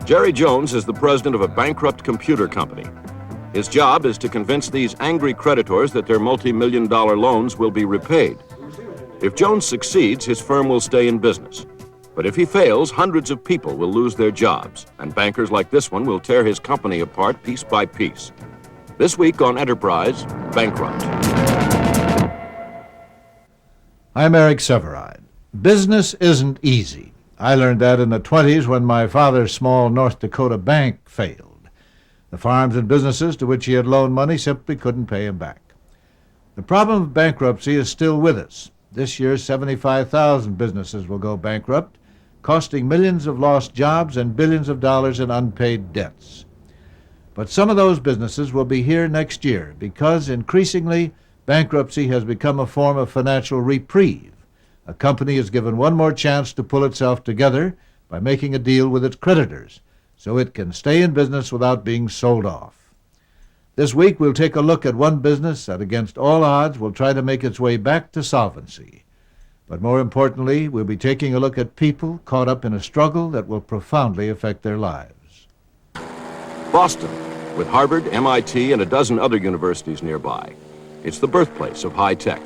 Jerry Jones is the president of a bankrupt computer company. His job is to convince these angry creditors that their multi-million-dollar loans will be repaid. If Jones succeeds, his firm will stay in business. But if he fails, hundreds of people will lose their jobs, and bankers like this one will tear his company apart piece by piece. This week on Enterprise, Bankrupt. I'm Eric Severide. Business isn't easy. I learned that in the 20s when my father's small North Dakota bank failed. The farms and businesses to which he had loaned money simply couldn't pay him back. The problem of bankruptcy is still with us. This year, 75,000 businesses will go bankrupt, costing millions of lost jobs and billions of dollars in unpaid debts. But some of those businesses will be here next year because increasingly bankruptcy has become a form of financial reprieve. A company is given one more chance to pull itself together by making a deal with its creditors so it can stay in business without being sold off. This week we'll take a look at one business that against all odds will try to make its way back to solvency. But more importantly, we'll be taking a look at people caught up in a struggle that will profoundly affect their lives. Boston, with Harvard, MIT, and a dozen other universities nearby. It's the birthplace of high tech.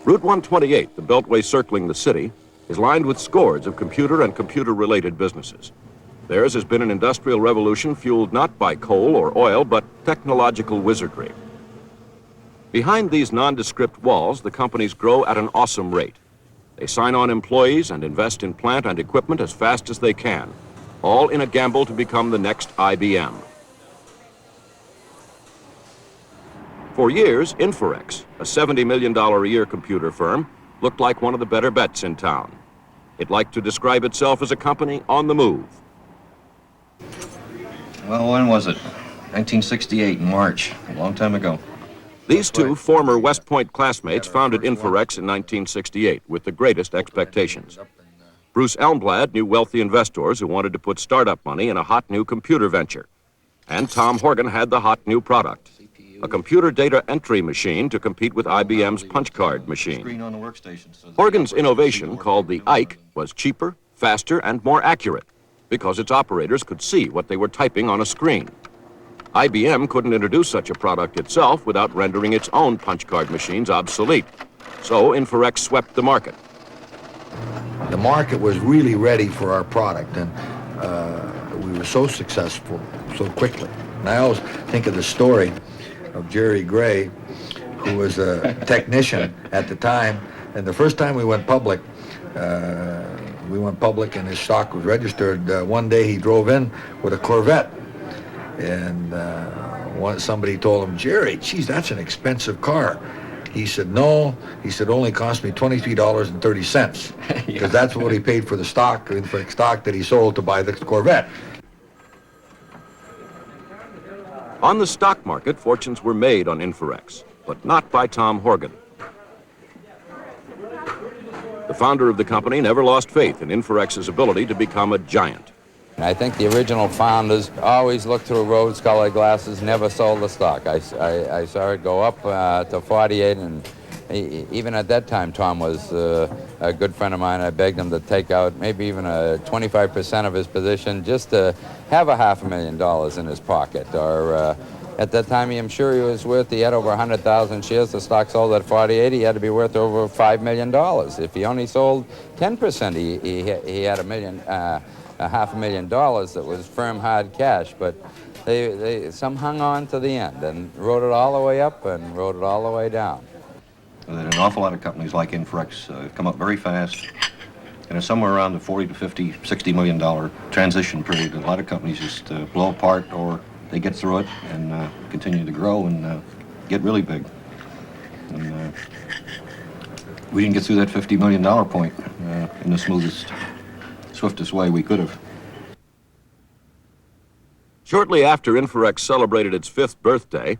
Route 128, the beltway circling the city, is lined with scores of computer and computer-related businesses. Theirs has been an industrial revolution fueled not by coal or oil, but technological wizardry. Behind these nondescript walls, the companies grow at an awesome rate. They sign on employees and invest in plant and equipment as fast as they can, all in a gamble to become the next IBM. For years, Inforex, a $70 million a year computer firm, looked like one of the better bets in town. It liked to describe itself as a company on the move. Well, when was it? 1968 in March, a long time ago. These two former West Point classmates founded Inforex in 1968 with the greatest expectations. Bruce Elmblad knew wealthy investors who wanted to put startup money in a hot new computer venture. And Tom Horgan had the hot new product, a computer data entry machine to compete with IBM's punch card machine. Horgan's innovation, called the Ike, was cheaper, faster, and more accurate because its operators could see what they were typing on a screen. IBM couldn't introduce such a product itself without rendering its own punch card machines obsolete. So Inforex swept the market. The market was really ready for our product, and we were so successful so quickly. And I always think of the story of Jerry Gray, who was a technician at the time. And the first time we went public and his stock was registered. One day he drove in with a Corvette. And somebody told him, Jerry, geez, that's an expensive car. He said, no. He said, only cost me $23.30. Because that's what he paid for the stock, Inforex stock that he sold to buy the Corvette. On the stock market, fortunes were made on Inforex, but not by Tom Horgan. The founder of the company never lost faith in Inforex's ability to become a giant. I think the original founders always looked through rose-colored glasses, never sold the stock. I saw it go up to 48, and even at that time, Tom was a good friend of mine. I begged him to take out maybe even 25% of his position just to have $500,000 in his pocket. Or at that time, I'm sure he was worth, he had over 100,000 shares. The stock sold at 48. He had to be worth over $5 million. If he only sold 10%, he had $500,000 that was firm, hard cash. But some hung on to the end and rode it all the way up and rode it all the way down. An awful lot of companies like Inforex come up very fast, and it's somewhere around the 40 to 50, $60 million transition period. A lot of companies just blow apart, or they get through it and continue to grow and get really big. And we didn't get through that $50 million point in the smoothest, swiftest way we could have. Shortly after Inforex celebrated its 5th birthday,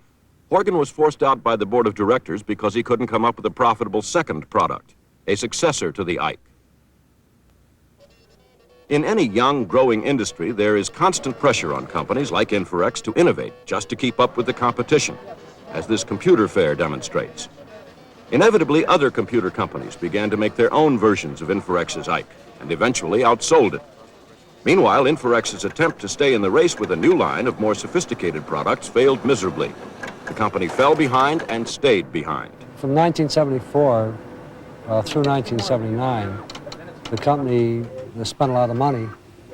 Horgan was forced out by the board of directors because he couldn't come up with a profitable second product, a successor to the Ike. In any young, growing industry, there is constant pressure on companies like Inforex to innovate just to keep up with the competition, as this computer fair demonstrates. Inevitably, other computer companies began to make their own versions of Inforex's Ike and eventually outsold it. Meanwhile, Inforex's attempt to stay in the race with a new line of more sophisticated products failed miserably. The company fell behind and stayed behind. From 1974 through 1979, the company spent a lot of money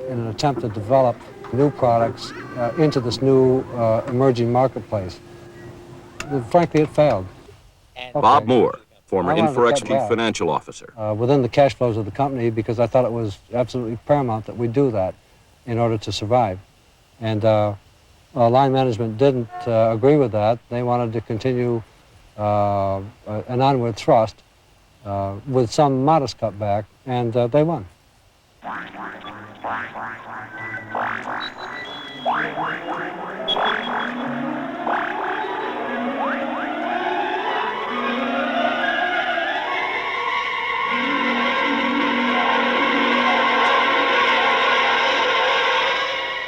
in an attempt to develop new products into this new emerging marketplace. Frankly, it failed. Bob Moore, former I wanted to Inforex cut chief back financial officer. within the cash flows of the company, because I thought it was absolutely paramount that we do that in order to survive. And line management didn't agree with that. They wanted to continue an onward thrust with some modest cutback, and they won.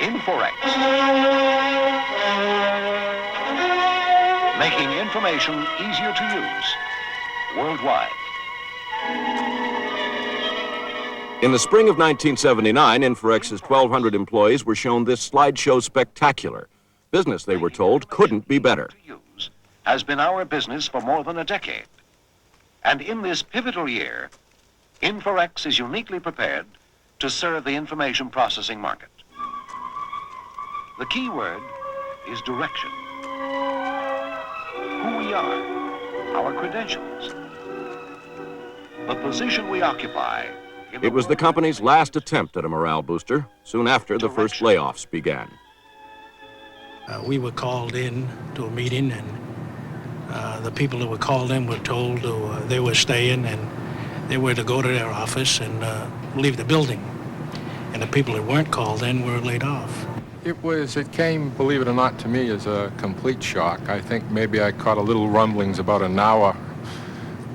Inforex. Making information easier to use worldwide. In the spring of 1979, Inforex's 1,200 employees were shown this slideshow spectacular. Business, they were told, couldn't be better. Has been our business for more than a decade. And in this pivotal year, Inforex is uniquely prepared to serve the information processing market. The key word is direction. Who we are, our credentials, the position we occupy. It was the company's last attempt at a morale booster, soon after the first layoffs began. We were called in to a meeting, and the people that were called in were told they were staying, and they were to go to their office and leave the building. And the people that weren't called in were laid off. It came, believe it or not, to me as a complete shock. I think maybe I caught a little rumblings about an hour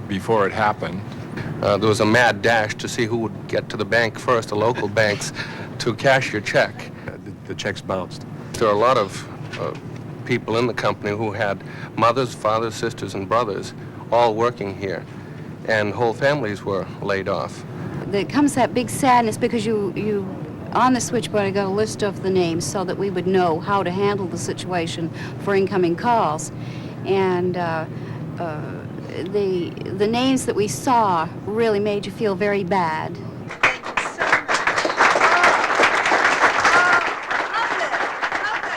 before it happened. There was a mad dash to see who would get to the bank first, the local banks, to cash your check. The checks bounced. There are a lot of people in the company who had mothers, fathers, sisters, and brothers all working here, and whole families were laid off. There comes that big sadness because you on the switchboard, I got a list of the names so that we would know how to handle the situation for incoming calls. And the names that we saw really made you feel very bad.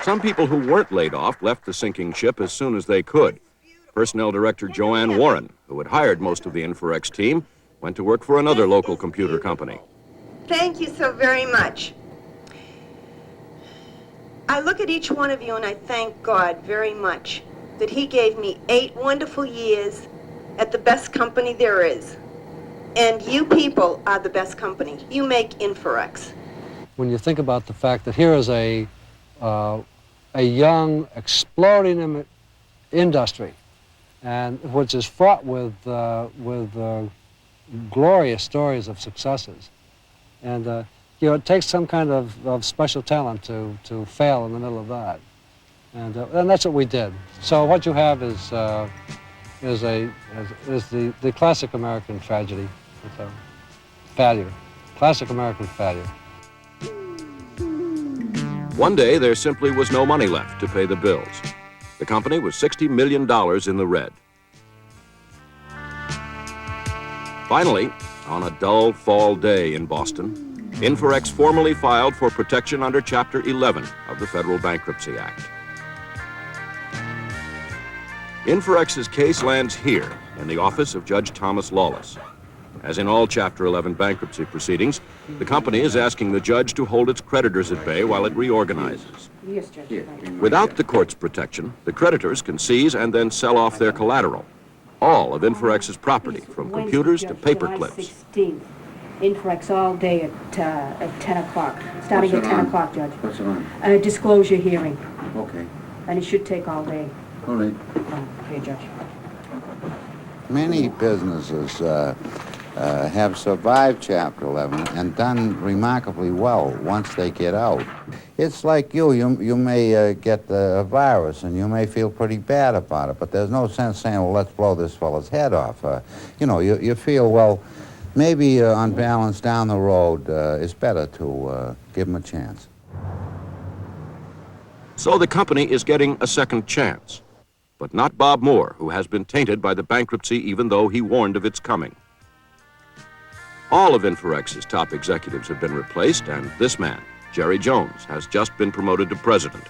Some people who weren't laid off left the sinking ship as soon as they could. Personnel Director Joanne Warren, who had hired most of the Inforex team, went to work for another local computer company. Thank you so very much. I look at each one of you and I thank God very much that He gave me 8 wonderful years at the best company there is. And you people are the best company. You make Inforex. When you think about the fact that here is a young, exploding industry, and which is fraught with glorious stories of successes. And it takes some kind of special talent to fail in the middle of that. And that's what we did. So what you have is the classic American tragedy. It's a failure, classic American failure. One day, there simply was no money left to pay the bills. The company was $60 million in the red. Finally, on a dull fall day in Boston, Inforex formally filed for protection under Chapter 11 of the Federal Bankruptcy Act. Inforex's case lands here in the office of Judge Thomas Lawless. As in all Chapter 11 bankruptcy proceedings, the company is asking the judge to hold its creditors at bay while it reorganizes. Yes, Judge. Without the court's protection, the creditors can seize and then sell off their collateral. All of Inforex's property, from computers to paper clips. Inforex all day at 10 o'clock, starting at 10 o'clock, Judge. What's it on? A disclosure hearing, Okay. and it should take all day. All right. Okay, Judge. Many businesses have survived Chapter 11 and done remarkably well once they get out. It's like you may get a virus and you may feel pretty bad about it, but there's no sense saying, well, let's blow this fellow's head off. You feel, well, maybe on balance down the road, it's better to give them a chance. So the company is getting a second chance. But not Bob Moore, who has been tainted by the bankruptcy even though he warned of its coming. All of Inforex's top executives have been replaced, and this man, Jerry Jones, has just been promoted to president.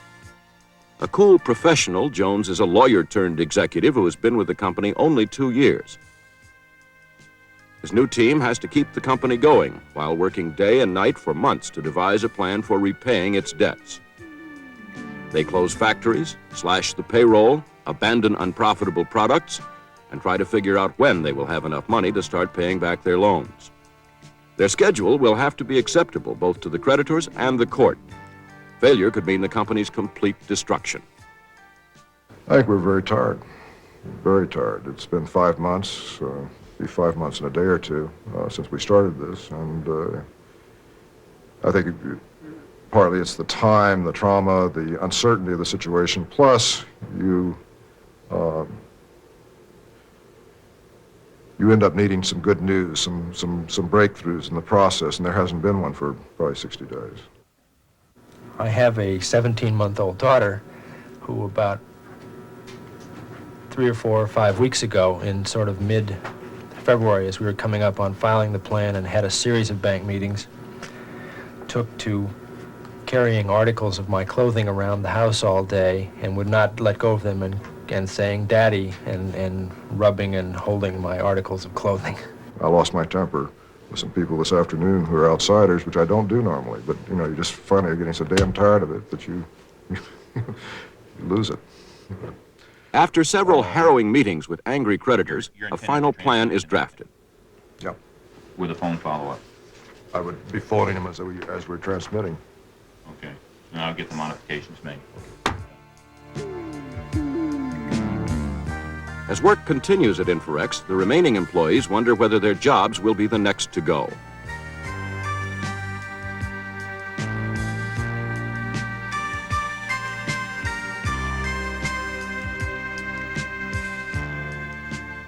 A cool professional, Jones is a lawyer-turned-executive who has been with the company only 2 years. His new team has to keep the company going while working day and night for months to devise a plan for repaying its debts. They close factories, slash the payroll, abandon unprofitable products, and try to figure out when they will have enough money to start paying back their loans. Their schedule will have to be acceptable both to the creditors and the court. Failure could mean the company's complete destruction. I think we're very tired. Very tired. It's been 5 months, be 5 months and a day or two since we started this, and I think partly it's the time, the trauma, the uncertainty of the situation, plus you end up needing some good news, some breakthroughs in the process, and there hasn't been one for probably 60 days. I have a 17-month-old daughter who about 3 or 4 or 5 weeks ago, in sort of mid-February, as we were coming up on filing the plan and had a series of bank meetings, took to carrying articles of my clothing around the house all day and would not let go of them and saying "Daddy" and rubbing and holding my articles of clothing. I lost my temper with some people this afternoon who are outsiders, which I don't do normally, but you know, you just finally are getting so damn tired of it that you lose it. After several harrowing meetings with angry creditors, a final plan is drafted. Yeah. With a phone follow-up. I would be phoning them as we're transmitting. Okay. And I'll get the modifications made. As work continues at Inforex, the remaining employees wonder whether their jobs will be the next to go.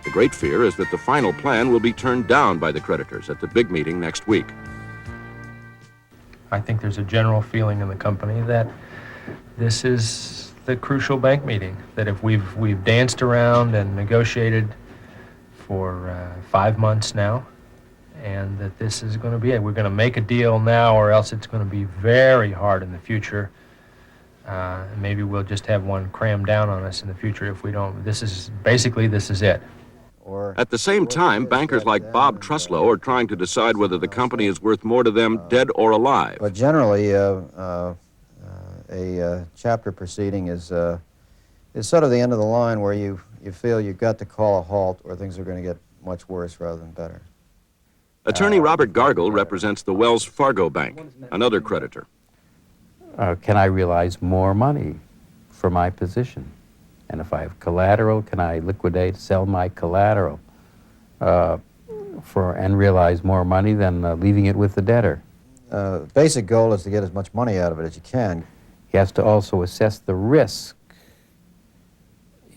The great fear is that the final plan will be turned down by the creditors at the big meeting next week. I think there's a general feeling in the company that this is the crucial bank meeting, that if we've danced around and negotiated for 5 months now, and that this is going to be it. We're going to make a deal now, or else it's going to be very hard in the future. Maybe we'll just have one crammed down on us in the future if we don't. This is it. At the same time, bankers like Bob Truslow are trying to decide whether the company is worth more to them dead or alive. But generally, a chapter proceeding is sort of the end of the line where you feel you've got to call a halt or things are going to get much worse rather than better. Attorney Robert Gargle represents the Wells Fargo Bank, another creditor. Can I realize more money for my position? And if I have collateral, can I liquidate, sell my collateral and realize more money than leaving it with the debtor? Basic goal is to get as much money out of it as you can. He has to also assess the risk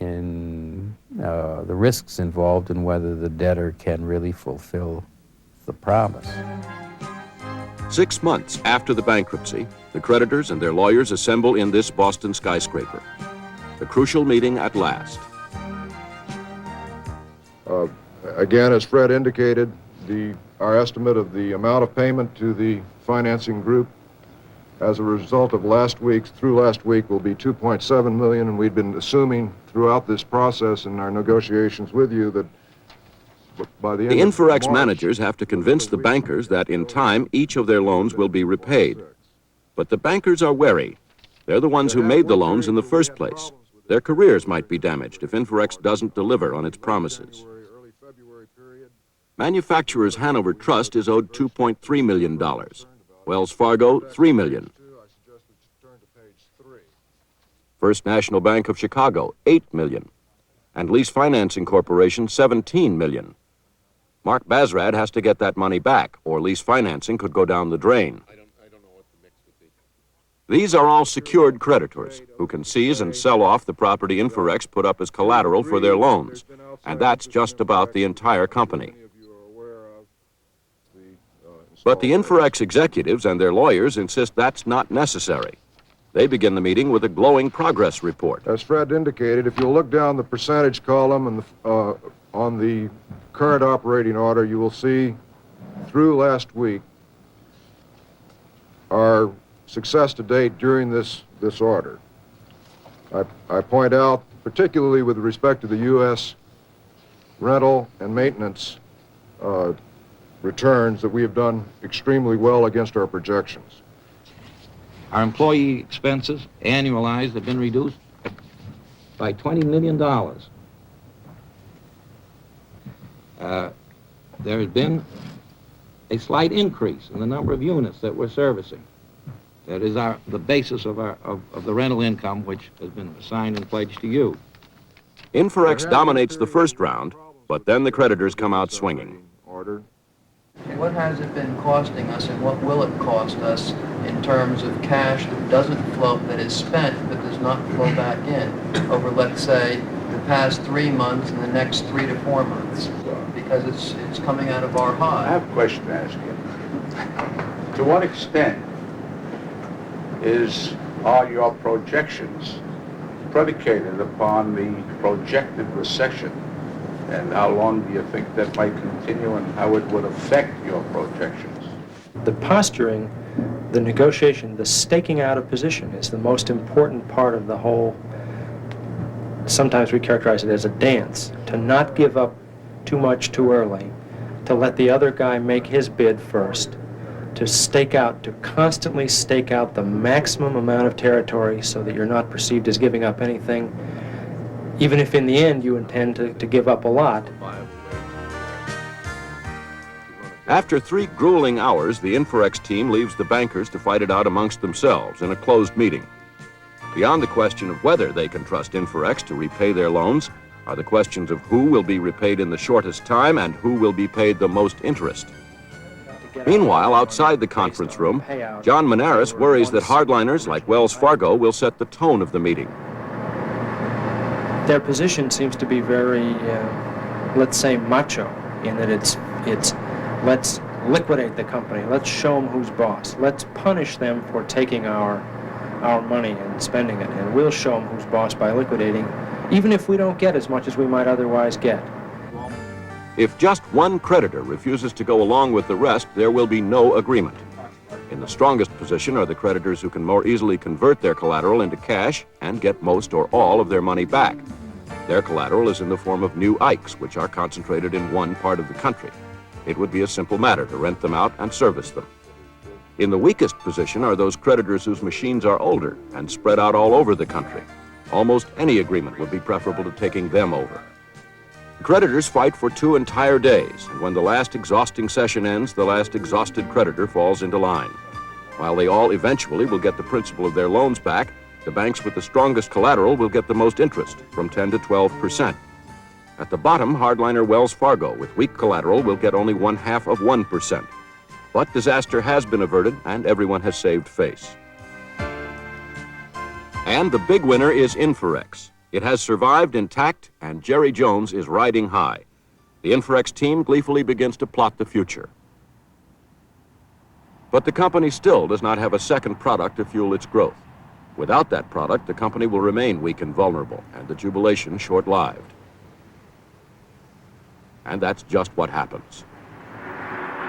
in the risks involved in whether the debtor can really fulfill the promise. 6 months after the bankruptcy, the creditors and their lawyers assemble in this Boston skyscraper. The crucial meeting at last. Again, as Fred indicated, our estimate of the amount of payment to the financing group as a result of through last week will be $2.7 million, and we've been assuming throughout this process in our negotiations with you that by the end The of Inforex March, managers have to convince the bankers that in time each of their loans will be repaid. But the bankers are wary. They're the ones who made the loans in the first place. Their careers might be damaged if Inforex doesn't deliver on its promises. Manufacturers Hanover Trust is owed $2.3 million. Wells Fargo, $3 million. First National Bank of Chicago, $8 million. And Lease Financing Corporation, $17 million. Mark Bazrad has to get that money back, or lease financing could go down the drain. These are all secured creditors who can seize and sell off the property Inforex put up as collateral for their loans. And that's just about the entire company. But the Inforex executives and their lawyers insist that's not necessary. They begin the meeting with a glowing progress report. As Fred indicated, if you look down the percentage column and on the current operating order, you will see through last week our success to date during this order. I point out, particularly with respect to the U.S. rental and maintenance returns, that we have done extremely well against our projections. Our employee expenses, annualized, have been reduced by $20 million. There has been a slight increase in the number of units that we're servicing. That is the basis of the rental income, which has been assigned and pledged to you. Inforex dominates the first round, but then the creditors come out swinging. What has it been costing us, and what will it cost us in terms of cash that doesn't flow, that is spent but does not flow back in over, let's say, the past 3 months and the next 3 to 4 months? Because it's coming out of our high. I have a question to ask you. To what extent are your projections predicated upon the projected recession? And how long do you think that might continue, and how it would affect your projections? The posturing, the negotiation, the staking out of position is the most important part of the whole. Sometimes we characterize it as a dance, to not give up too much too early, to let the other guy make his bid first, to stake out, to constantly stake out the maximum amount of territory so that you're not perceived as giving up anything, even if in the end you intend to give up a lot. After 3 grueling hours, the Inforex team leaves the bankers to fight it out amongst themselves in a closed meeting. Beyond the question of whether they can trust Inforex to repay their loans are the questions of who will be repaid in the shortest time and who will be paid the most interest. Meanwhile, outside the conference room, John Menaris worries that hardliners like Wells Fargo will set the tone of the meeting. Their position seems to be very, let's say, macho, in that it's let's liquidate the company, let's show them who's boss, let's punish them for taking our money and spending it, and we'll show them who's boss by liquidating, even if we don't get as much as we might otherwise get. If just one creditor refuses to go along with the rest, there will be no agreement. In the strongest position are the creditors who can more easily convert their collateral into cash and get most or all of their money back. Their collateral is in the form of new Ikes, which are concentrated in one part of the country. It would be a simple matter to rent them out and service them. In the weakest position are those creditors whose machines are older and spread out all over the country. Almost any agreement would be preferable to taking them over. The creditors fight for 2 entire days, and when the last exhausting session ends, the last exhausted creditor falls into line. While they all eventually will get the principal of their loans back, the banks with the strongest collateral will get the most interest, from 10 to 12%. At the bottom, hardliner Wells Fargo with weak collateral will get only 0.5%. But disaster has been averted, and everyone has saved face. And the big winner is Inforex. It has survived intact, and Jerry Jones is riding high. The Inforex team gleefully begins to plot the future. But the company still does not have a second product to fuel its growth. Without that product, the company will remain weak and vulnerable, and the jubilation short-lived. And that's just what happens.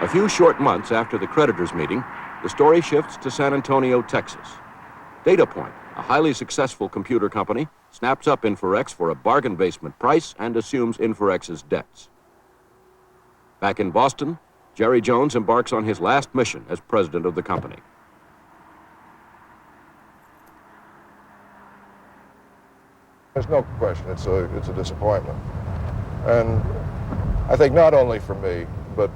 A few short months after the creditors' meeting, the story shifts to San Antonio, Texas. Datapoint, a highly successful computer company, snaps up Inforex for a bargain basement price and assumes Inforex's debts. Back in Boston, Jerry Jones embarks on his last mission as president of the company. There's no question, it's a disappointment. And I think not only for me, but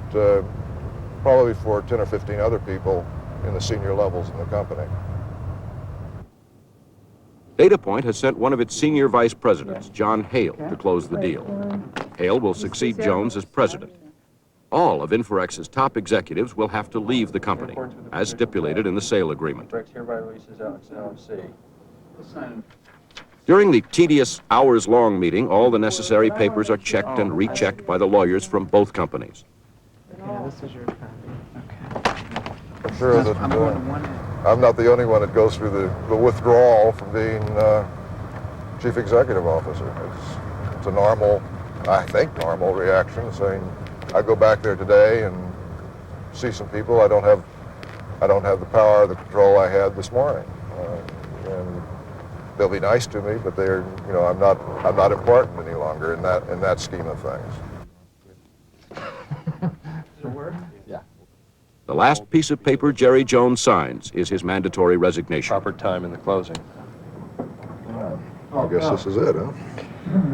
probably for 10 or 15 other people in the senior levels in the company. Datapoint has sent one of its senior vice presidents, John Hale, to close the deal. Hale will succeed Jones as president. All of Inforex's top executives will have to leave the company, as stipulated in the sale agreement. During the tedious, hours-long meeting, all the necessary papers are checked and rechecked by the lawyers from both companies. Yeah, this is your copy. Okay. sure that I'm not the only one that goes through the withdrawal from being chief executive officer. It's a normal, I think, normal reaction, saying I go back there today and see some people. I don't have the power or the control I had this morning, and they'll be nice to me, but they're, you know, I'm not important any longer in that scheme of things. Yeah. The last piece of paper Jerry Jones signs is his mandatory resignation. Proper time in the closing. I guess this is it, huh?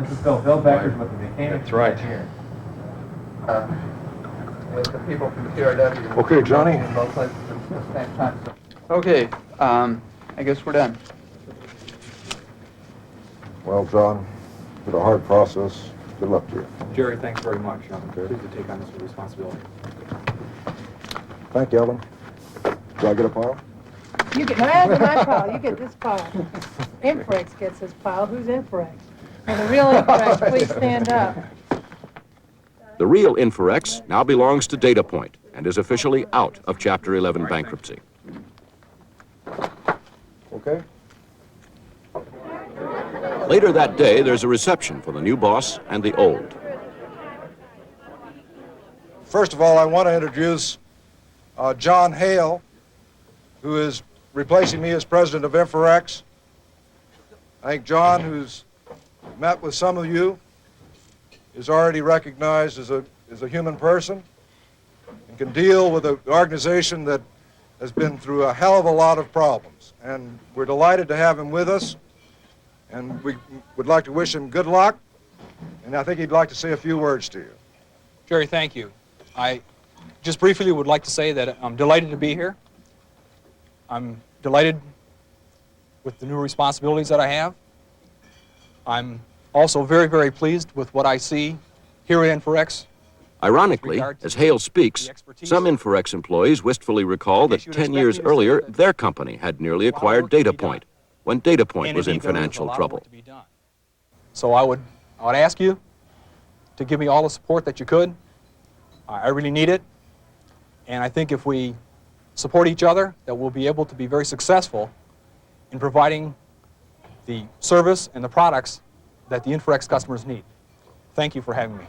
This is Phil Becker's with the mechanics. That's right. Here. With the people from TRW. Okay, Johnny. In both places at the same time. Okay, I guess we're done. Well, John, it's a hard process. Good luck to you. Jerry, thanks very much. I'm pleased to take on this responsibility. Thank you, Ellen. Do I get a pile? You get, no, that's my pile. You get this pile. Inforex gets this pile. Who's Inforex? And the real Inforex, please stand up. The real Inforex now belongs to Datapoint and is officially out of Chapter 11 bankruptcy. Okay. Later that day, there's a reception for the new boss and the old. First of all, I want to introduce John Hale, who is replacing me as president of Inforex. I think John, who's met with some of you, is already recognized as a human person and can deal with an organization that has been through a hell of a lot of problems. And we're delighted to have him with us. And we would like to wish him good luck. And I think he'd like to say a few words to you. Jerry, thank you. I just briefly would like to say that I'm delighted to be here. I'm delighted with the new responsibilities that I have. I'm also very, very pleased with what I see here at Inforex. Ironically, as Hale speaks, some Inforex employees wistfully recall that 10 years earlier, their company had nearly acquired Datapoint, when Datapoint was in financial trouble. So I would ask you to give me all the support that you could. I really need it. And I think if we support each other, that we'll be able to be very successful in providing the service and the products that the Inforex customers need. Thank you for having me.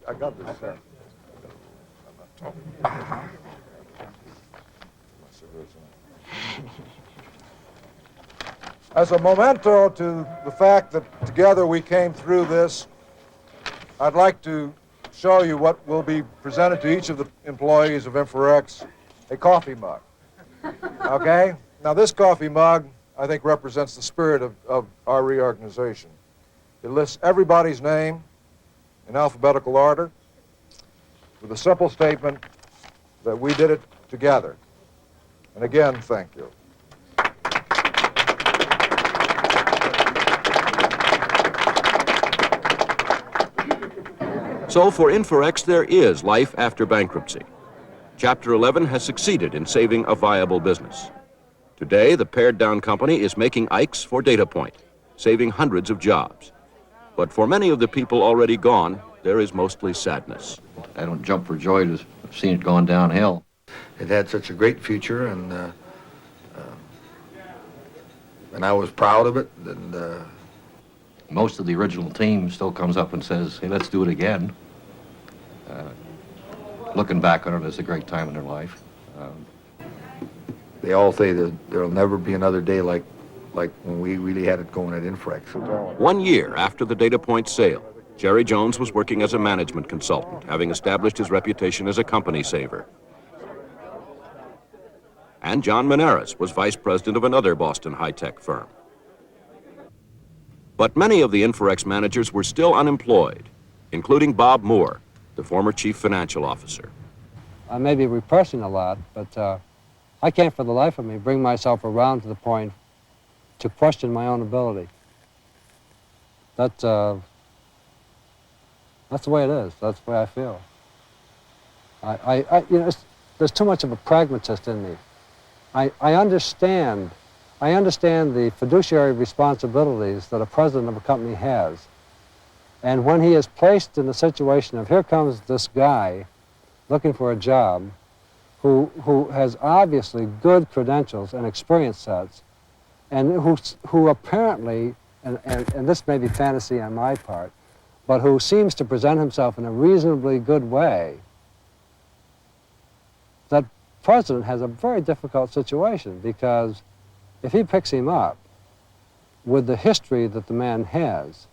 I got this. As a memento to the fact that together we came through this, I'd like to show you what will be presented to each of the employees of Inforex, a coffee mug. Okay? Now this coffee mug, I think, represents the spirit of our reorganization. It lists everybody's name in alphabetical order with a simple statement that we did it together. And again, thank you. So for Inforex, there is life after bankruptcy. Chapter 11 has succeeded in saving a viable business. Today, the pared-down company is making Ikes for Datapoint, saving hundreds of jobs. But for many of the people already gone, there is mostly sadness. I don't jump for joy to have seen it gone downhill. It had such a great future, and I was proud of it. And most of the original team still comes up and says, "Hey, let's do it again." Looking back on it, it's a great time in their life. They all say that there'll never be another day like when we really had it going at Inforex. 1 year after the Datapoint sale, Jerry Jones was working as a management consultant, having established his reputation as a company saver. And John Menares was vice president of another Boston high-tech firm. But many of the Inforex managers were still unemployed, including Bob Moore, the former chief financial officer. I may be repressing a lot, but I can't for the life of me bring myself around to the point to question my own ability. That's the way it is. That's the way I feel. You know, there's too much of a pragmatist in me. I understand the fiduciary responsibilities that a president of a company has. And when he is placed in the situation of here comes this guy looking for a job who has obviously good credentials and experience sets, and who apparently, and this may be fantasy on my part, but who seems to present himself in a reasonably good way, that president has a very difficult situation, because if he picks him up with the history that the man has,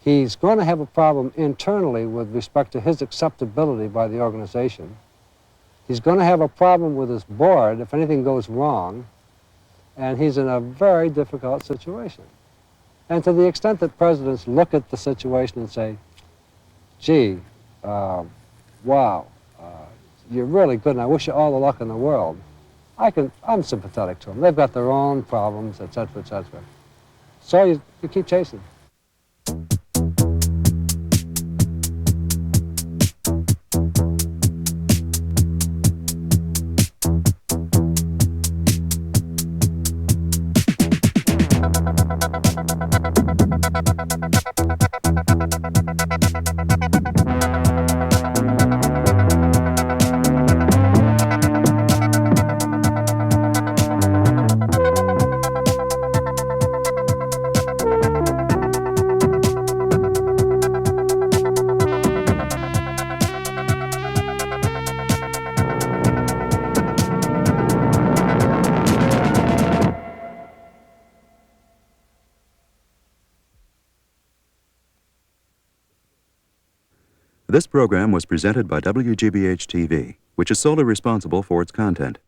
he's going to have a problem internally with respect to his acceptability by the organization. He's going to have a problem with his board if anything goes wrong, and he's in a very difficult situation. And to the extent that presidents look at the situation and say, gee, wow, you're really good and I wish you all the luck in the world, I'm sympathetic to them. They've got their own problems, et cetera, et cetera. So you keep chasing. This program was presented by WGBH-TV, which is solely responsible for its content.